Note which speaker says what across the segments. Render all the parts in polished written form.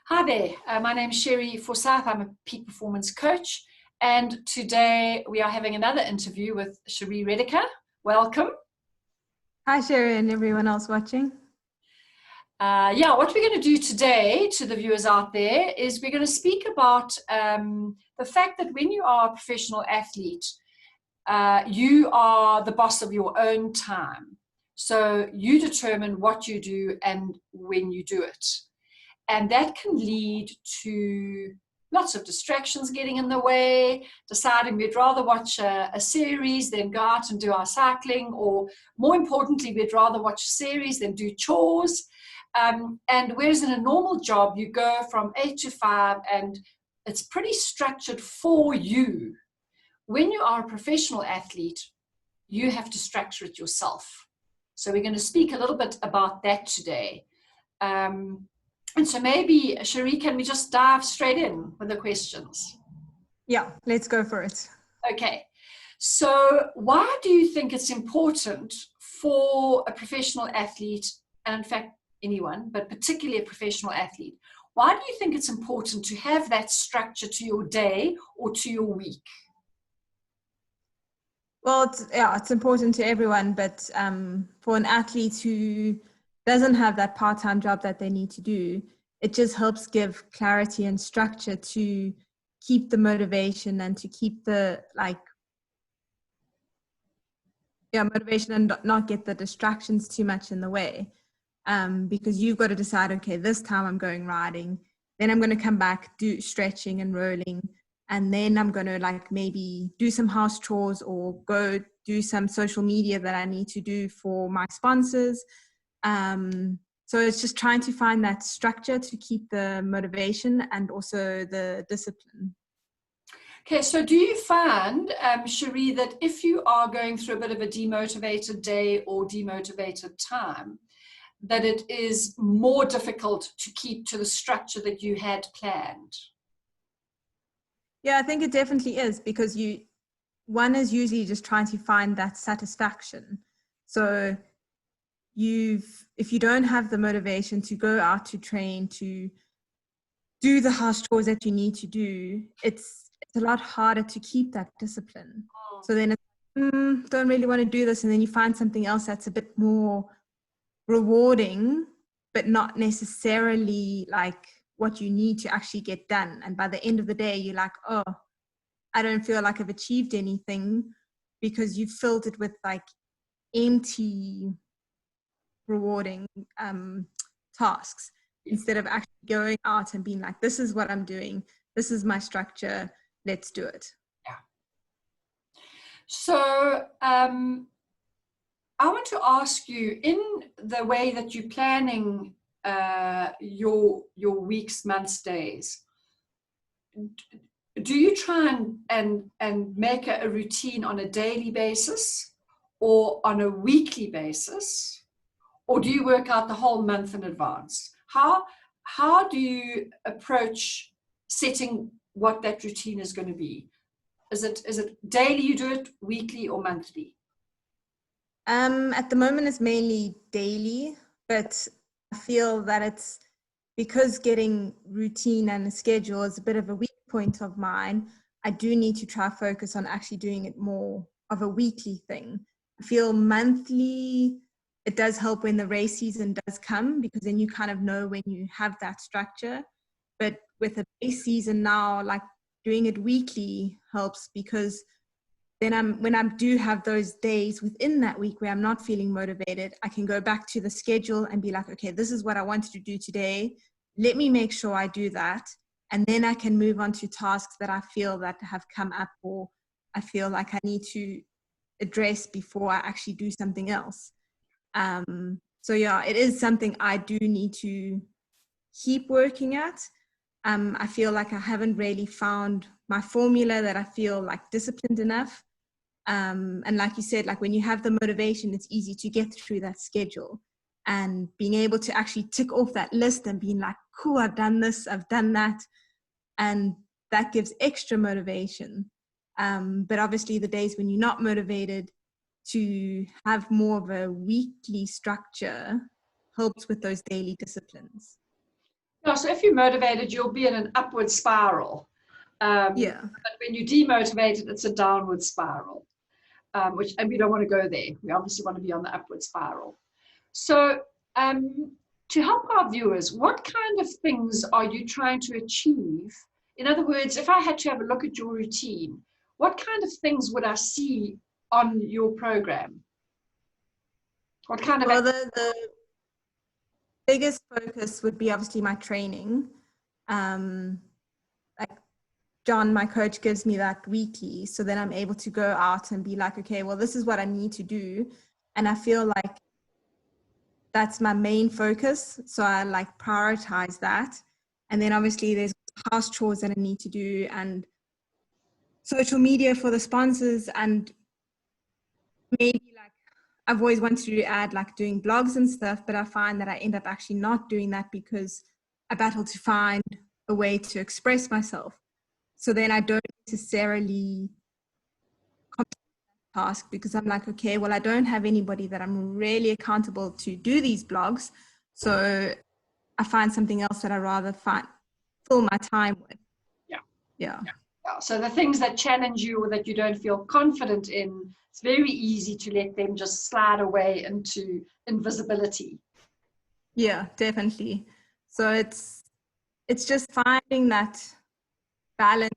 Speaker 1: Hi there, my name's Cherie Talks. I'm a peak performance coach, and today we are having another interview with Cherie Redecker. Welcome.
Speaker 2: Hi, Cherie, and everyone else watching.
Speaker 1: What we're going to do today to the viewers out there is we're going to speak about the fact that when you are a professional athlete, you are the boss of your own time. So you determine what you do and when you do it. And that can lead to lots of distractions getting in the way, deciding we'd rather watch a series than go out and do our cycling, or more importantly, we'd rather watch a series than do chores. And whereas in a normal job, you go from 8 to 5 and it's pretty structured for you. When you are a professional athlete, you have to structure it yourself. So we're going to speak a little bit about that today. And so maybe, Cherie, can we just dive straight in with the questions?
Speaker 2: Yeah, let's go for it.
Speaker 1: Okay. So why do you think it's important for a professional athlete, and in fact, anyone, but particularly a professional athlete, why do you think it's important to have that structure to your day or to your week?
Speaker 2: Well, it's important to everyone, but for an athlete who doesn't have that part-time job that they need to do, it just helps give clarity and structure to keep the motivation and to keep the motivation and not get the distractions too much in the way. Because you've got to decide, okay, this time I'm going riding, then I'm going to come back, do stretching and rolling, and then I'm going to maybe do some house chores or go do some social media that I need to do for my sponsors. So it's just trying to find that structure to keep the motivation and also the discipline.
Speaker 1: Okay, so do you find, Cherie, that if you are going through a bit of a demotivated day or demotivated time, that it is more difficult to keep to the structure that you had planned?
Speaker 2: Yeah, I think it definitely is, because one is usually just trying to find that satisfaction. So if you don't have the motivation to go out to train, to do the house chores that you need to do, it's a lot harder to keep that discipline. So then it's, don't really want to do this, and then you find something else that's a bit more rewarding, but not necessarily like what you need to actually get done. And by the end of the day, you're like, oh, I don't feel like I've achieved anything, because you've filled it with empty rewarding tasks, instead of actually going out and being like, this is what I'm doing, this is my structure, let's do it.
Speaker 1: Yeah. So I want to ask you, in the way that you're planning your weeks, months, days, do you try and make a routine on a daily basis or on a weekly basis, or do you work out the whole month in advance? How do you approach setting what that routine is going to be? Is it daily you do it, weekly or monthly?
Speaker 2: At the moment it's mainly daily, but I feel that it's because getting routine and a schedule is a bit of a weak point of mine. I do need to try focus on actually doing it more of a weekly thing. I feel monthly, it does help when the race season does come, because then you kind of know when you have that structure. But with a race season now, doing it weekly helps, because then when I do have those days within that week where I'm not feeling motivated, I can go back to the schedule and be like, okay, this is what I wanted to do today. Let me make sure I do that. And then I can move on to tasks that I feel that have come up, or I feel like I need to address before I actually do something else. So yeah, it is something I do need to keep working at. I feel like I haven't really found my formula that I feel disciplined enough. And like you said, when you have the motivation, it's easy to get through that schedule, and being able to actually tick off that list and being like, cool, I've done this, I've done that. And that gives extra motivation. But obviously the days when you're not motivated, to have more of a weekly structure helps with those daily disciplines.
Speaker 1: Yeah, so if you're motivated, you'll be in an upward spiral.
Speaker 2: Yeah.
Speaker 1: But when you're demotivated, it's a downward spiral, and we don't want to go there. We obviously want to be on the upward spiral. So to help our viewers, what kind of things are you trying to achieve? In other words, if I had to have a look at your routine, what kind of things would I see on your program? What kind of...
Speaker 2: Well, the biggest focus would be obviously my training. Like John, my coach, gives me that weekly. So then I'm able to go out and be like, okay, well, this is what I need to do. And I feel like that's my main focus. So I like prioritize that. And then obviously there's house chores that I need to do and social media for the sponsors, and maybe like I've always wanted to add like doing blogs and stuff, but I find that I end up actually not doing that because I battle to find a way to express myself. So then I don't necessarily task because I'm like, okay, well, I don't have anybody that I'm really accountable to do these blogs. So I find something else that I rather fill my time with. Yeah.
Speaker 1: So the things that challenge you or that you don't feel confident in, it's very easy to let them just slide away into invisibility.
Speaker 2: Yeah, definitely. So it's just finding that balance,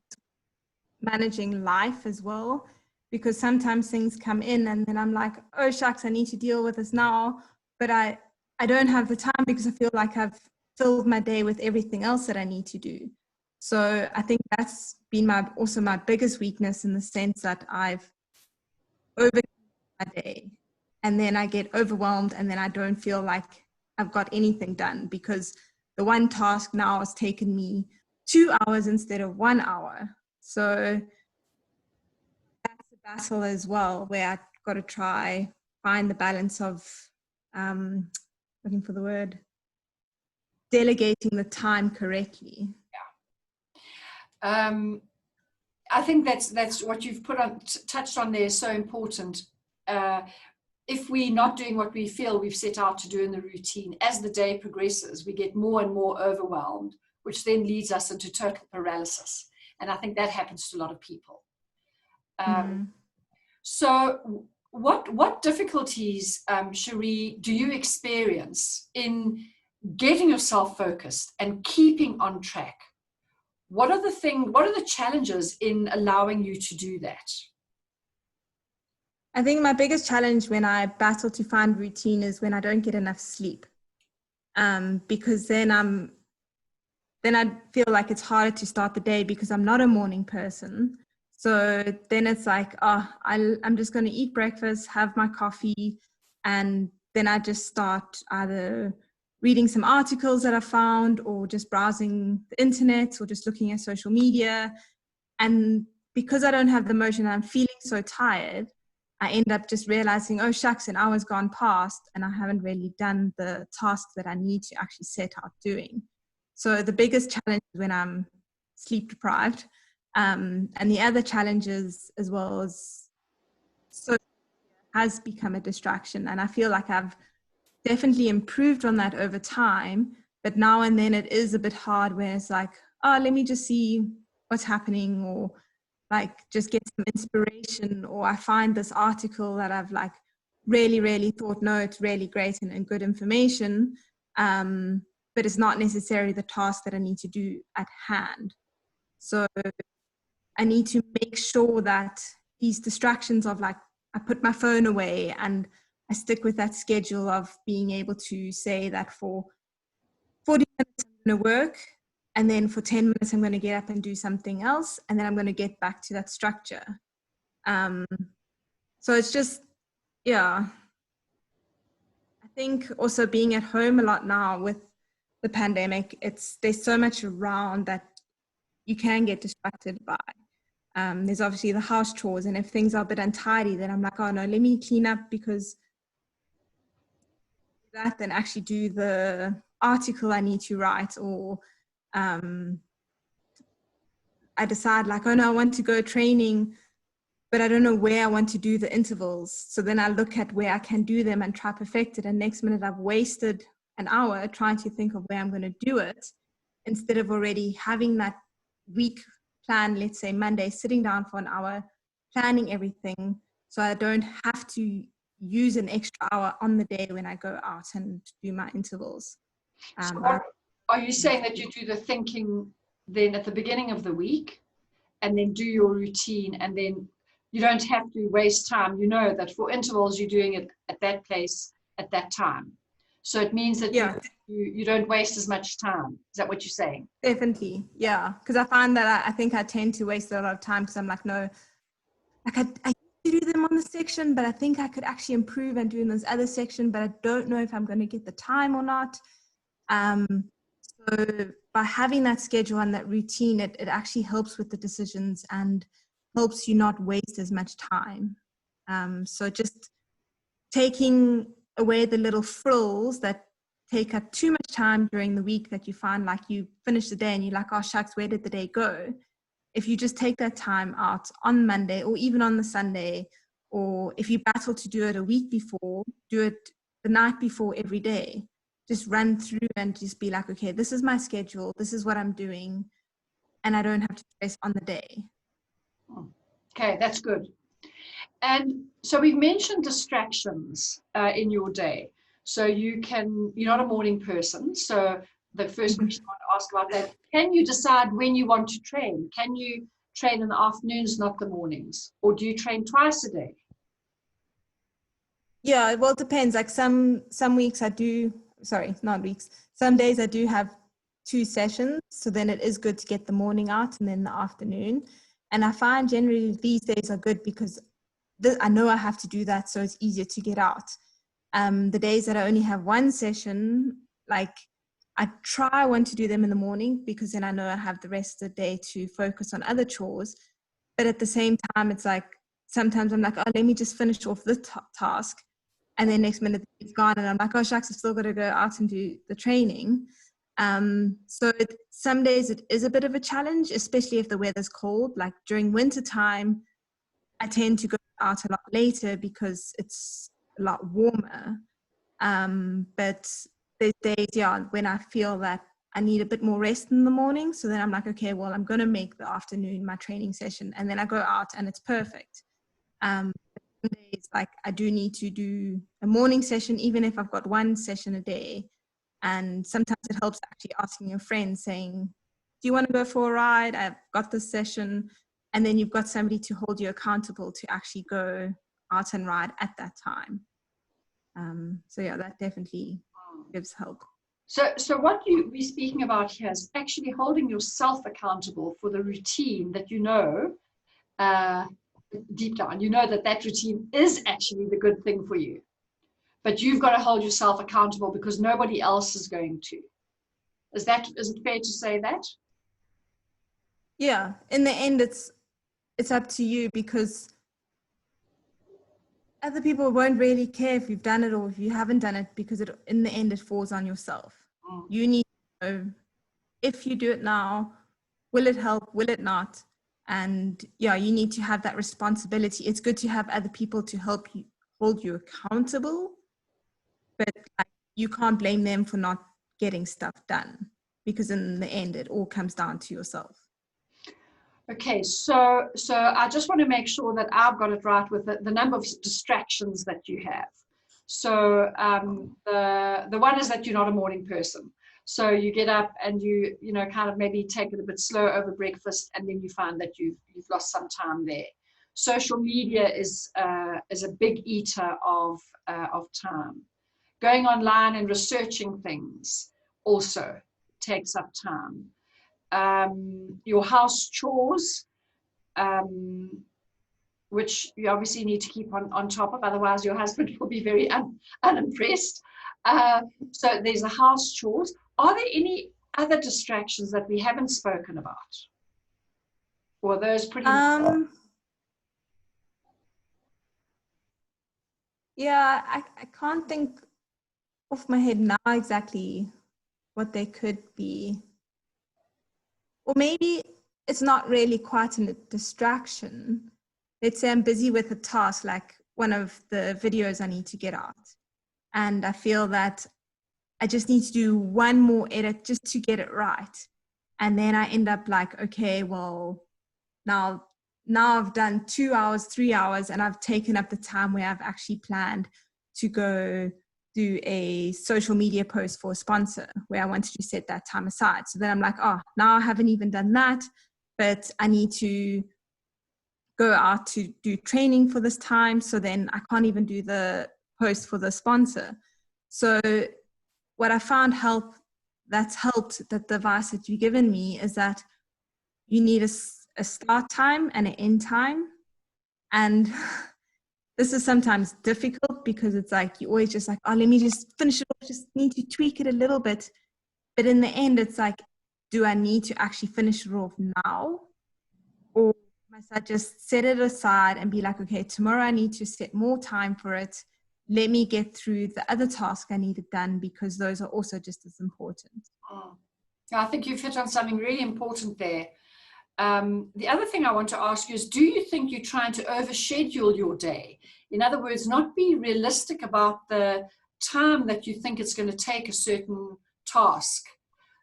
Speaker 2: managing life as well, because sometimes things come in and then I'm like, oh shucks, I need to deal with this now, but I don't have the time because I feel like I've filled my day with everything else that I need to do. So I think that's been also my biggest weakness, in the sense that I've overcome my day and then I get overwhelmed and then I don't feel like I've got anything done because the one task now has taken me 2 hours instead of 1 hour. So that's a battle as well, where I've got to try find the balance of looking for the word, delegating the time correctly.
Speaker 1: I think that's what you've touched on there is so important. If we're not doing what we feel we've set out to do in the routine, as the day progresses, we get more and more overwhelmed, which then leads us into total paralysis. And I think that happens to a lot of people. So what difficulties, Cherie, do you experience in getting yourself focused and keeping on track? What are the challenges in allowing you to do that?
Speaker 2: I think my biggest challenge when I battle to find routine is when I don't get enough sleep, because then I feel like it's harder to start the day because I'm not a morning person. So then it's like, I'm just going to eat breakfast, have my coffee, and then I just start either reading some articles that I found or just browsing the internet or just looking at social media. And because I don't have the motion, I'm feeling so tired, I end up just realizing, oh shucks, an hour's gone past and I haven't really done the tasks that I need to actually set out doing. So the biggest challenge is when I'm sleep deprived. And the other challenges as well as social media has become a distraction. And I feel like I've definitely improved on that over time. But now and then it is a bit hard where it's like, let me just see what's happening, or like just get some inspiration, or I find this article that I've like really thought, no, it's really great and good information. But it's not necessarily the task that I need to do at hand. So I need to make sure that these distractions of like, I put my phone away and I stick with that schedule of being able to say that for 40 minutes I'm going to work, and then for 10 minutes I'm going to get up and do something else, and then I'm going to get back to that structure. So it's just, I think also being at home a lot now with the pandemic, there's so much around that you can get distracted by. There's obviously the house chores, and if things are a bit untidy, then I'm like, oh no, let me clean up because that, then actually do the article I need to write, or I decide like, oh no, I want to go training, but I don't know where I want to do the intervals. So then I look at where I can do them and try perfect it. And next minute I've wasted an hour trying to think of where I'm going to do it. instead of already having that week plan, let's say Monday, sitting down for an hour, planning everything, so I don't have to use an extra hour on the day when I go out and do my intervals.
Speaker 1: So are you saying that you do the thinking then at the beginning of the week and then do your routine, and then you don't have to waste time? You know that for intervals, you're doing it at that place at that time. So it means that you don't waste as much time. Is that what you're saying?
Speaker 2: Definitely, yeah. Because I find that I think I tend to waste a lot of time because I'm like, no, like I used to do them on the section, but I think I could actually improve and do in this other section, but I don't know if I'm going to get the time or not. So by having that schedule and that routine, it actually helps with the decisions and helps you not waste as much time. So just taking away the little frills that take up too much time during the week, that you find like you finish the day and you're like, oh shucks, where did the day go? If you just take that time out on Monday or even on the Sunday, or if you battle to do it a week before, do it the night before every day. Just run through and just be like, okay, this is my schedule, this is what I'm doing, and I don't have to stress on the day.
Speaker 1: Okay, that's good. And so we've mentioned distractions in your day. So you're not a morning person. So the first question I want to ask about that, can you decide when you want to train? Can you train in the afternoons, not the mornings? Or do you train twice a day?
Speaker 2: Yeah, well, it depends. Like some weeks I do, sorry, not weeks. Some days I do have 2 sessions. So then it is good to get the morning out and then the afternoon. And I find generally these days are good because I know I have to do that, so it's easier to get out. The days that I only have 1 session, like I want to do them in the morning because then I know I have the rest of the day to focus on other chores. But at the same time, it's like sometimes I'm like, oh, let me just finish off this task. And then next minute it's gone and I'm like, oh shucks, I've still got to go out and do the training. So some days it is a bit of a challenge, especially if the weather's cold. Like during winter time, I tend to go out a lot later because it's a lot warmer. But there's days, when I feel that I need a bit more rest in the morning. So then I'm like, okay, well, I'm going to make the afternoon my training session. And then I go out and it's perfect. Days, like I do need to do a morning session, even if I've got 1 session a day. And sometimes it helps actually asking your friend saying, do you want to go for a ride? I've got this session. And then you've got somebody to hold you accountable to actually go out and ride at that time. So yeah, that definitely gives help.
Speaker 1: So what we're speaking about here is actually holding yourself accountable for the routine that you know deep down. You know that routine is actually the good thing for you. But you've got to hold yourself accountable because nobody else is going to. Is it fair to say that?
Speaker 2: Yeah, in the end, it's up to you because other people won't really care if you've done it or if you haven't done it because in the end, it falls on yourself. You need to know if you do it now, will it help, will it not? And yeah, you need to have that responsibility. It's good to have other people to help you, hold you accountable, but you can't blame them for not getting stuff done because in the end, it all comes down to yourself. Okay,
Speaker 1: so I just want to make sure that I've got it right with the number of distractions that you have. So the one is that you're not a morning person. So you get up and you kind of maybe take it a bit slow over breakfast, and then you find that you've lost some time there. Social media is a big eater of time. Going online and researching things also takes up time. Your house chores, which you obviously need to keep on top of, otherwise your husband will be very unimpressed. So there's the house chores. Are there any other distractions that we haven't spoken about? Or are those pretty
Speaker 2: Yeah, I can't think off my head now exactly what they could be. Or maybe it's not really quite a distraction. Let's say I'm busy with a task, like one of the videos I need to get out. And I feel that I just need to do one more edit just to get it right. And then I end up like, okay, well, now I've done 2 hours, 3 hours, and I've taken up the time where I've actually planned to go do a social media post for a sponsor where I wanted to set that time aside. So then I'm like, oh, now I haven't even done that, but I need to go out to do training for this time. So then I can't even do the post for the sponsor. So what I found that's helped, that the advice that you've given me, is that you need a start time and an end time. And this is sometimes difficult because it's like, you always just like, oh, let me just finish it off, just need to tweak it a little bit. But in the end, it's like, do I need to actually finish it off now? Or must I just set it aside and be like, okay, tomorrow I need to set more time for it. Let me get through the other task I needed done, because those are also just as important.
Speaker 1: Oh. I think you've hit on something really important there. The other thing I want to ask you is, do you think you're trying to overschedule your day? In other words, not be realistic about the time that you think it's going to take a certain task.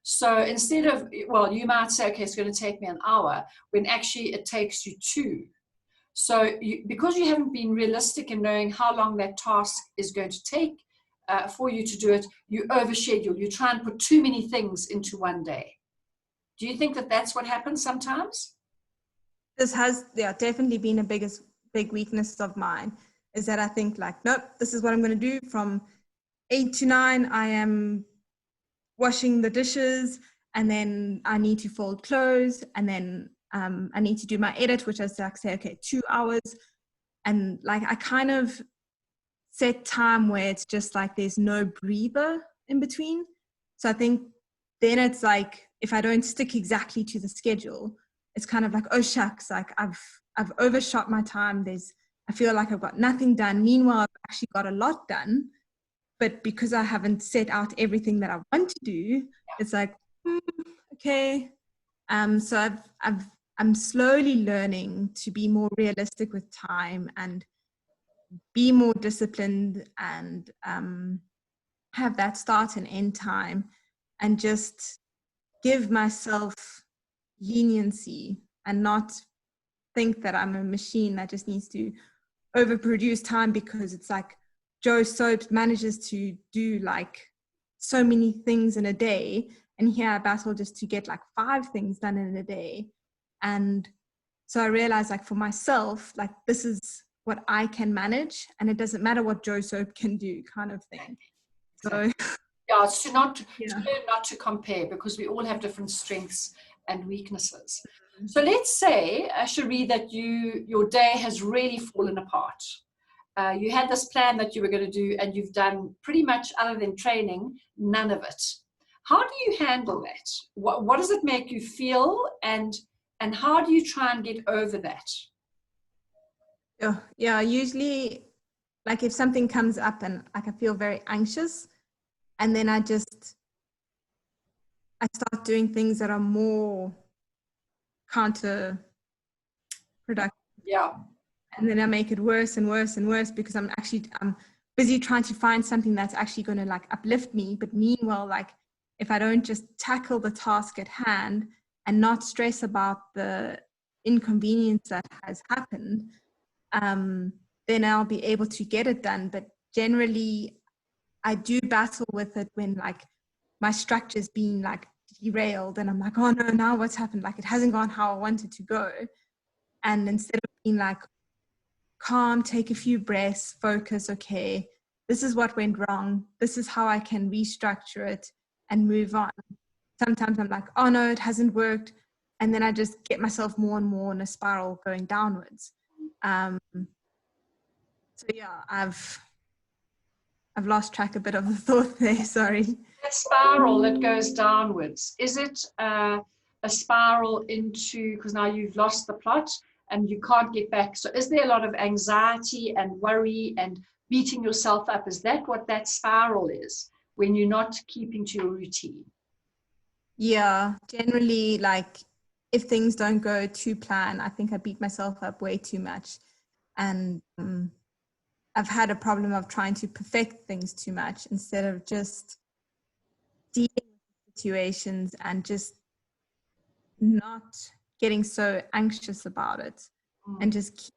Speaker 1: So instead of, well, you might say, okay, it's going to take me an hour, when actually it takes you 2. So because you haven't been realistic in knowing how long that task is going to take for you to do it, you overschedule. You try and put too many things into one day. Do you think that that's what happens sometimes?
Speaker 2: This has, definitely been a big weakness of mine, is that I think like, nope, this is what I'm going to do. From 8 to 9, I am washing the dishes, and then I need to fold clothes, and then I need to do my edit, which is like, say, okay, 2 hours. And like, I kind of set time where it's just like, there's no breather in between. So I think then it's like, if I don't stick exactly to the schedule, it's kind of like, oh shucks, like I've overshot my time. I feel like I've got nothing done. Meanwhile, I've actually got a lot done, but because I haven't set out everything that I want to do, it's like, okay. So I'm slowly learning to be more realistic with time and be more disciplined, and have that start and end time, and just give myself leniency and not think that I'm a machine that just needs to overproduce time, because it's like Joe Soap manages to do like so many things in a day, and here I battle just to get like 5 things done in a day. And so I realized, like, for myself, like, this is what I can manage, and it doesn't matter what Joe Soap can do, kind of thing. So
Speaker 1: yeah, it's to learn not to compare, because we all have different strengths and weaknesses. So let's say, Cherie, that your day has really fallen apart. You had this plan that you were going to do, and you've done pretty much, other than training, none of it. How do you handle that? What does it make you feel, and how do you try and get over that?
Speaker 2: Yeah, usually, like, if something comes up and like I feel very anxious, and then I start doing things that are more counterproductive.
Speaker 1: Yeah.
Speaker 2: And then I make it worse and worse and worse, because I'm busy trying to find something that's actually going to like uplift me. But meanwhile, like, if I don't just tackle the task at hand and not stress about the inconvenience that has happened, then I'll be able to get it done. But generally, I do battle with it when like my structure's been like derailed, and I'm like, oh no, now what's happened? Like, it hasn't gone how I wanted to go. And instead of being like, calm, take a few breaths, focus, okay, this is what went wrong, this is how I can restructure it and move on. Sometimes I'm like, oh no, it hasn't worked, and then I just get myself more and more in a spiral going downwards. So yeah, I've lost track a bit of the thought there, sorry.
Speaker 1: That spiral that goes downwards, is it a spiral into, because now you've lost the plot and you can't get back, so is there a lot of anxiety and worry and beating yourself up? Is that what that spiral is, when you're not keeping to your routine?
Speaker 2: Yeah, generally, like, if things don't go to plan, I think I beat myself up way too much. And I've had a problem of trying to perfect things too much instead of just dealing with situations and just not getting so anxious about it, and just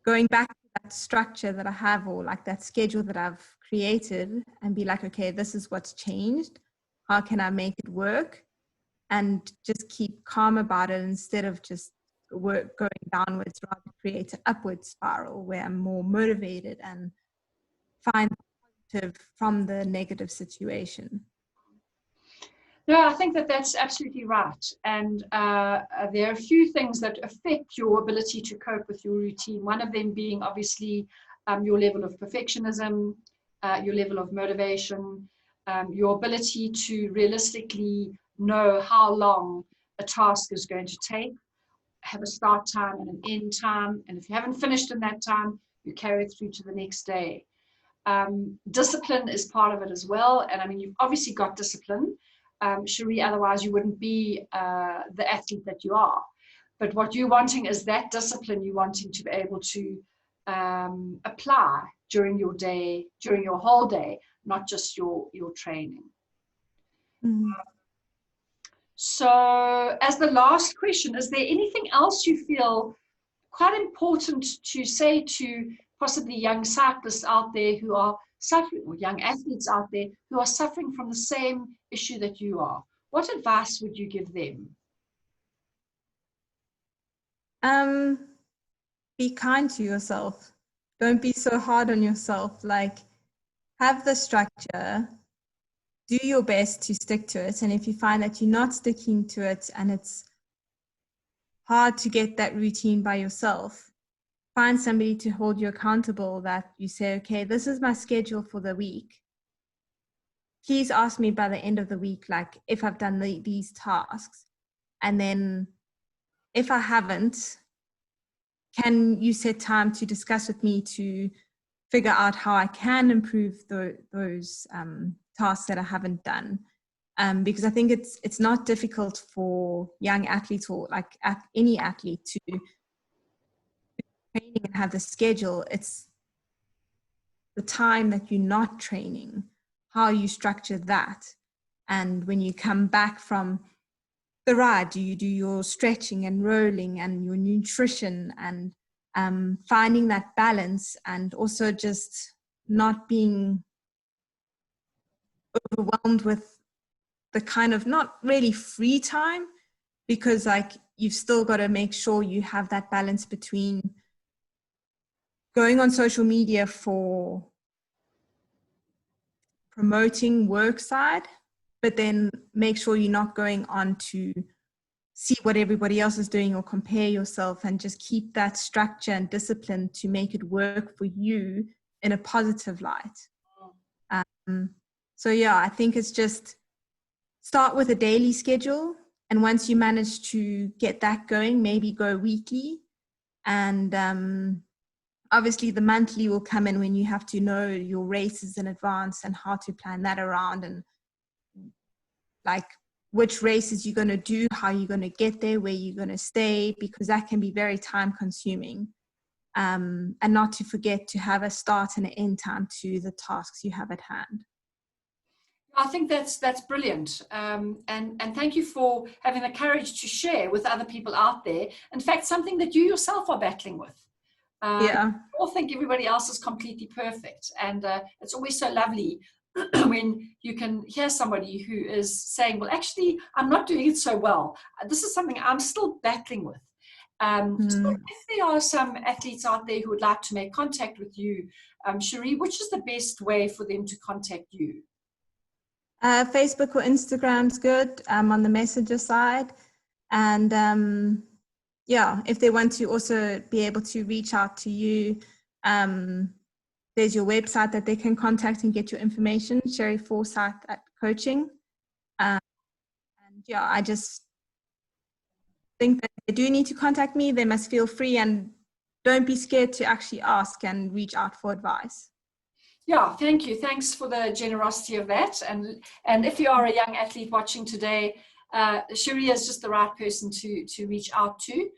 Speaker 2: going back to that structure that I have, or like that schedule that I've created, and be like, okay, this is what's changed. How can I make it work? And just keep calm about it instead of just going downwards, rather create an upward spiral where I'm more motivated and find positive from the negative situation.
Speaker 1: No, I think that that's absolutely right. And there are a few things that affect your ability to cope with your routine. One of them being obviously your level of perfectionism, your level of motivation, your ability to realistically know how long a task is going to take, have a start time and an end time. And if you haven't finished in that time, you carry it through to the next day. Discipline is part of it as well. And I mean, you've obviously got discipline. Cherie, otherwise you wouldn't be the athlete that you are. But what you're wanting is that discipline you're wanting to be able to apply during your day, during your whole day, not just your training. So as the last question, is there anything else you feel quite important to say to possibly young cyclists out there who are suffering, or young athletes out there who are suffering from the same issue that you are? What advice would you give them?
Speaker 2: Be kind to yourself. Don't be so hard on yourself. Like, have the structure, do your best to stick to it. And if you find that you're not sticking to it and it's hard to get that routine by yourself, find somebody to hold you accountable, that you say, okay, this is my schedule for the week. Please ask me by the end of the week, like if I've done these tasks. And then if I haven't, can you set time to discuss with me to figure out how I can improve those tasks that I haven't done? Because I think it's not difficult for young athletes, or like any athlete, to training and have the schedule. It's the time that you're not training, how you structure that. And when you come back from the ride, do you do your stretching and rolling and your nutrition, and finding that balance, and also just not being overwhelmed with the kind of, not really free time, because like you've still got to make sure you have that balance between going on social media for promoting work side, but then make sure you're not going on to see what everybody else is doing or compare yourself, and just keep that structure and discipline to make it work for you in a positive light. So yeah, I think it's just start with a daily schedule, and once you manage to get that going, maybe go weekly, and obviously the monthly will come in when you have to know your races in advance and how to plan that around, and like which races you're going to do, how you're going to get there, where you're going to stay, because that can be very time consuming. And not to forget to have a start and an end time to the tasks you have at hand.
Speaker 1: I think that's brilliant. And thank you for having the courage to share with other people out there. In fact, something that you yourself are battling with.
Speaker 2: Yeah.
Speaker 1: I all think everybody else is completely perfect. And it's always so lovely when you can hear somebody who is saying, well, actually, I'm not doing it so well. This is something I'm still battling with. So if there are some athletes out there who would like to make contact with you, Cherie, which is the best way for them to contact you?
Speaker 2: Facebook or Instagram's good, on the messenger side. And yeah, if they want to also be able to reach out to you, there's your website that they can contact and get your information, Cherie Forsyth at Coaching. And yeah, I just think that they do need to contact me. They must feel free, and don't be scared to actually ask and reach out for advice.
Speaker 1: Yeah, thank you. Thanks for the generosity of that. And if you are a young athlete watching today, Cherie is just the right person to reach out to.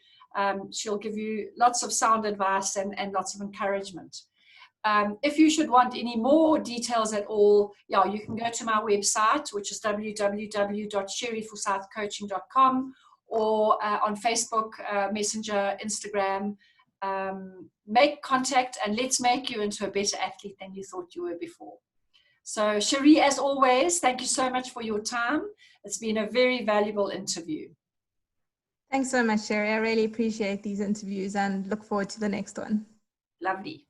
Speaker 1: She'll give you lots of sound advice and lots of encouragement. If you should want any more details at all, yeah, you can go to my website, which is www.cherieforsythcoaching.com, or on Facebook, Messenger, Instagram. Make contact and let's make you into a better athlete than you thought you were before. So Cherie, as always, thank you so much for your time. It's been a very valuable interview.
Speaker 2: Thanks so much, Cherie. I really appreciate these interviews and look forward to the next one.
Speaker 1: Lovely.